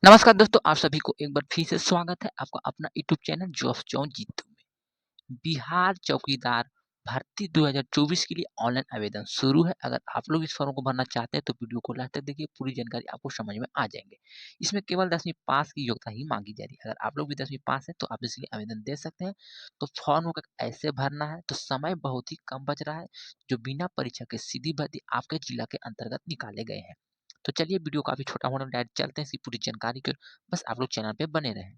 नमस्कार दोस्तों, आप सभी को एक बार फिर से स्वागत है आपका अपना यूट्यूब चैनल जॉब जॉन जीतू में। बिहार चौकीदार भर्ती 2024 के लिए ऑनलाइन आवेदन शुरू है। अगर आप लोग इस फॉर्म को भरना चाहते हैं तो वीडियो को लास्ट तक देखिए, पूरी जानकारी आपको समझ में आ जाएंगे। इसमें केवल 10वीं पास की योग्यता ही मांगी जा रही है। अगर आप लोग भी 10वीं पास है तो आप इसके लिए आवेदन दे सकते हैं। तो फॉर्म को ऐसे भरना है, तो समय बहुत ही कम बच रहा है। जो बिना परीक्षा के सीधी भर्ती आपके जिला के अंतर्गत निकाले गए हैं। तो चलिए, वीडियो काफी छोटा मोटा डायरेक्ट चलते हैं इसकी पूरी जानकारी की ओर। बस आप लोग चैनल पे बने रहें।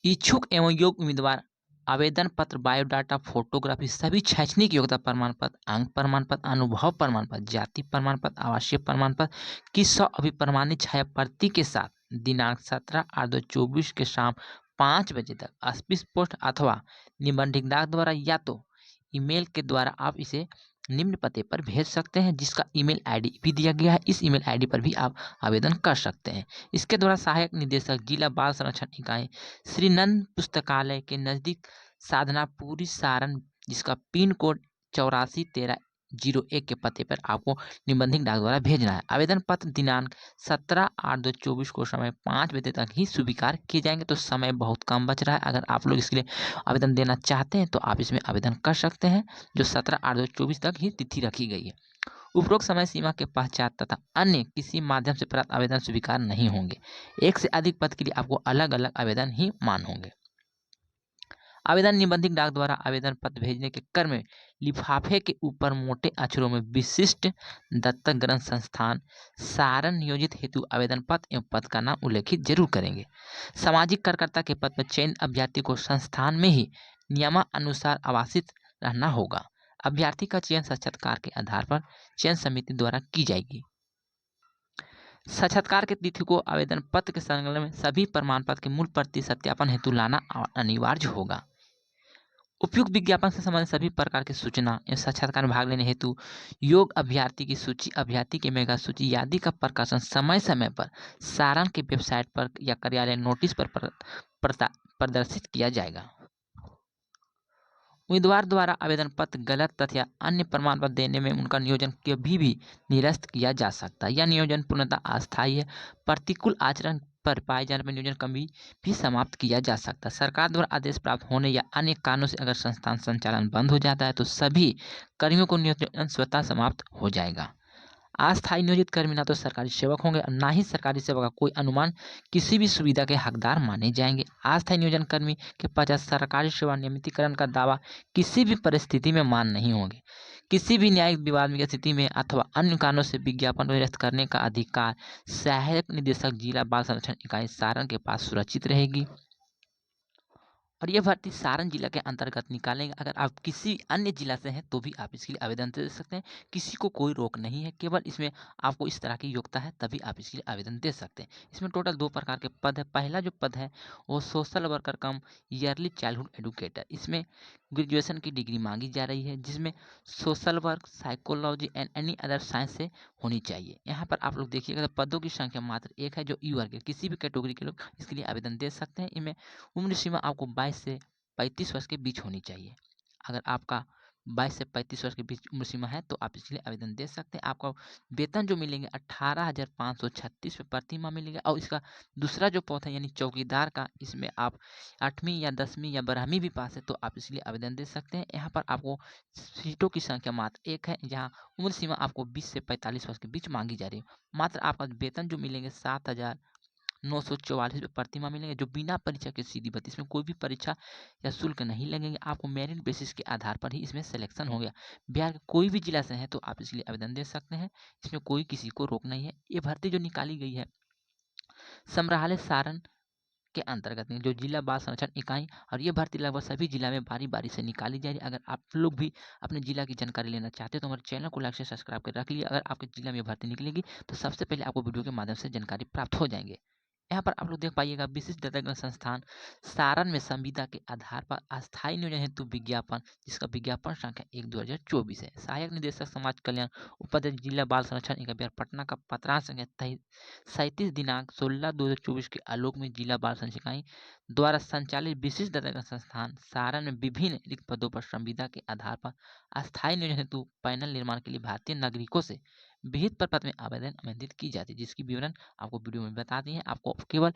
इच्छुक एवं योग्य उम्मीदवार आवेदन पत्र, बायोडाटा, फोटोग्राफी, सभी शैक्षणिक योग्यता प्रमाण पत्र, अंक प्रमाण पत्र, अनुभव प्रमाण पत्र, जाति प्रमाण पत्र, आवासीय प्रमाण पत्र की 100 अभिप्रमाणित छाया प्रति के साथ दिनांक 17/8/2024 के शाम 5 बजे तक स्पीड पोस्ट अथवा निबंधित डाक द्वारा या तो ईमेल के द्वारा आप इसे निम्न पते पर भेज सकते हैं, जिसका ईमेल आईडी भी दिया गया है। इस ईमेल आईडी पर भी आप आवेदन कर सकते हैं। इसके द्वारा सहायक निदेशक जिला बाल संरक्षण इकाई श्री नंद पुस्तकालय के नज़दीक साधनापुरी सारण, जिसका पिन कोड 841301 के पते पर आपको निबंधित डाक द्वारा भेजना है। आवेदन पत्र दिनांक 17/8/2024 को समय 5 बजे तक ही स्वीकार किए जाएंगे। तो समय बहुत कम बच रहा है। अगर आप लोग इसके लिए आवेदन देना चाहते हैं तो आप इसमें आवेदन कर सकते हैं, जो 17/8/2024 तक ही तिथि रखी गई है। उपरोक्त समय सीमा के पश्चात तथा अन्य किसी माध्यम से प्राप्त आवेदन स्वीकार नहीं होंगे। एक से अधिक पद के लिए आपको अलग अलग आवेदन ही मान होंगे। आवेदन निबंधित डाक द्वारा आवेदन पत्र भेजने के क्रम में लिफाफे के ऊपर मोटे अक्षरों में विशिष्ट दत्तक ग्रंथ संस्थान सारण नियोजित हेतु आवेदन पत्र एवं पद का नाम उल्लेखित जरूर करेंगे। सामाजिक कार्यकर्ता के पद पर चयनित अभ्यर्थी को संस्थान में ही नियमानुसार आवासित रहना होगा। अभ्यर्थी का चयन साक्षात्कार के आधार पर चयन समिति द्वारा की जाएगी। साक्षात्कार की तिथि को आवेदन पत्र के संलग्न में सभी प्रमाण पत्र के मूल प्रति सत्यापन हेतु लाना अनिवार्य होगा। उपयुक्त विज्ञापन से संबंधित सभी प्रकार की सूचना एवं साक्षात्कार में भाग लेने हेतु योग्य अभ्यर्थी की सूची, अभ्यर्थी की मेगा सूची आदि का प्रकाशन समय समय पर सारण के वेबसाइट पर या कार्यालय नोटिस पर प्रदर्शित किया जाएगा। उम्मीदवार द्वारा आवेदन पत्र गलत तथ्य या अन्य प्रमाण पत्र देने में उनका नियोजन कभी भी निरस्त किया जा सकता है। यह नियोजन पूर्णतः अस्थायी है। प्रतिकूल आचरण पर पाए जाने पर नियोजन कभी भी समाप्त किया जा सकता है। सरकार द्वारा आदेश प्राप्त होने या अन्य कारणों से अगर संस्थान संचालन बंद हो जाता है तो सभी कर्मियों को नियोजन स्वतः समाप्त हो जाएगा। अस्थायी नियोजित कर्मी ना तो सरकारी सेवक होंगे और ना ही सरकारी सेवक का कोई अनुमान किसी भी सुविधा के हकदार माने जाएंगे। अस्थायी नियोजन कर्मी के पश्चात सरकारी सेवा नियमितीकरण का दावा किसी भी परिस्थिति में मान नहीं होंगे। किसी भी न्यायिक विवाद की स्थिति में अथवा अन्य कारणों से विज्ञापन निरस्त करने का अधिकार सहायक निदेशक जिला बाल संरक्षण इकाई सारण के पास सुरक्षित रहेगी। और ये भर्ती सारण जिला के अंतर्गत निकालेंगे। अगर आप किसी अन्य जिला से हैं तो भी आप इसके लिए आवेदन दे सकते हैं। किसी को कोई रोक नहीं है, केवल इसमें आपको इस तरह की योग्यता है तभी आप इसके लिए आवेदन दे सकते हैं। इसमें टोटल 2 प्रकार के पद है। पहला जो पद है वो सोशल वर्कर कम ईयरली चाइल्डहुड एडुकेटर। इसमें ग्रेजुएशन की डिग्री मांगी जा रही है, जिसमें social work, psychology and any other science से होनी चाहिए। यहाँ पर आप लोग देखिएगा तो पदों की संख्या मात्र 1 है। जो ई वर्ग है, किसी भी कैटेगरी के लोग इसके लिए आवेदन दे सकते हैं। इनमें उम्र सीमा आपको 22 से 35 वर्ष के बीच होनी चाहिए। अगर आपका 22 से 35 वर्ष के बीच उम्र सीमा है तो आप इसके लिए आवेदन दे सकते हैं। आपको वेतन जो मिलेंगे 18,536 रुपये प्रति माह मिलेंगे। और इसका दूसरा जो पद है यानी चौकीदार का, इसमें आप 8वीं या 10वीं या 12वीं भी पास है तो आप इसके लिए आवेदन दे सकते हैं। यहाँ पर आपको सीटों की संख्या मात्र 1 है, जहाँ उम्र सीमा आपको 20 से 45 वर्ष के बीच मांगी जा रही है। मात्र आपका वेतन जो मिलेंगे 7,944 रुपये प्रति माह मिलेंगे, जो बिना परीक्षा के सीधी भर्ती। इसमें कोई भी परीक्षा या शुल्क नहीं लगेंगे। आपको मेरिट बेसिस के आधार पर ही इसमें सिलेक्शन हो गया। बिहार के कोई भी जिला से है तो आप इसके लिए आवेदन दे सकते हैं। इसमें कोई किसी को रोक नहीं है। ये भर्ती जो निकाली गई है संग्रहालय सारण के अंतर्गत जो जिला बाल संरक्षण इकाई, और ये भर्ती लगभग सभी जिला में बारी बारी से निकाली जा रही है। अगर आप लोग भी अपने जिला की जानकारी लेना चाहते हैं तो हमारे चैनल को लाइक से सब्सक्राइब कर रख लीजिए। अगर आपके जिला में भर्ती निकलेगी तो सबसे पहले आपको वीडियो के माध्यम से जानकारी प्राप्त हो जाएंगे। यहाँ पर आप लोग देख पाइएगा, विशिष्ट दत्तक संस्थान सारण में संविदा के आधार पर अस्थायी नियोजन हेतु विज्ञापन, जिसका विज्ञापन संख्या 1/2024 है। सहायक निदेशक समाज कल्याण उपाध्यक्ष जिला बाल संरक्षण इकाई बिहार पटना का पत्रांक संख्या 37 दिनांक 16/2/2024 के आलोक में जिला बाल संरक्षण इकाई द्वारा संचालित विशिष्ट दत्तक संस्थान सारण में विभिन्न रिक्त पदों पर संविदा के आधार पर अस्थायी नियोजन हेतु पैनल निर्माण के लिए भारतीय नागरिकों से विहित प्रपत्र में आवेदन आमंत्रित की जाती है, जिसकी विवरण आपको वीडियो में बता दी है। आपको केवल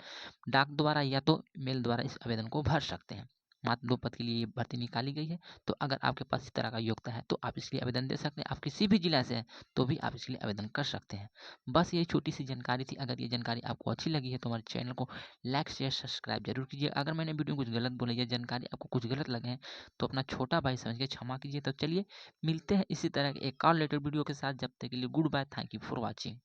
डाक द्वारा या तो मेल द्वारा इस आवेदन को भर सकते हैं। मात्र 2 पद के लिए ये भर्ती निकाली गई है। तो अगर आपके पास इस तरह का योग्यता है तो आप इसके लिए आवेदन दे सकते हैं। आप किसी भी जिला से हैं तो भी आप इसके लिए आवेदन कर सकते हैं। बस यही छोटी-सी जानकारी थी। अगर ये जानकारी आपको अच्छी लगी है तो हमारे चैनल को लाइक, शेयर, सब्सक्राइब ज़रूर कीजिए। अगर मैंने वीडियो में कुछ गलत बोला या जानकारी आपको कुछ गलत लगे हैं तो अपना छोटा भाई समझ के क्षमा कीजिए। तो चलिए मिलते हैं इसी तरह के एक और लेटेस्ट वीडियो के साथ। जब तक के लिए good bye. Thank you for watching.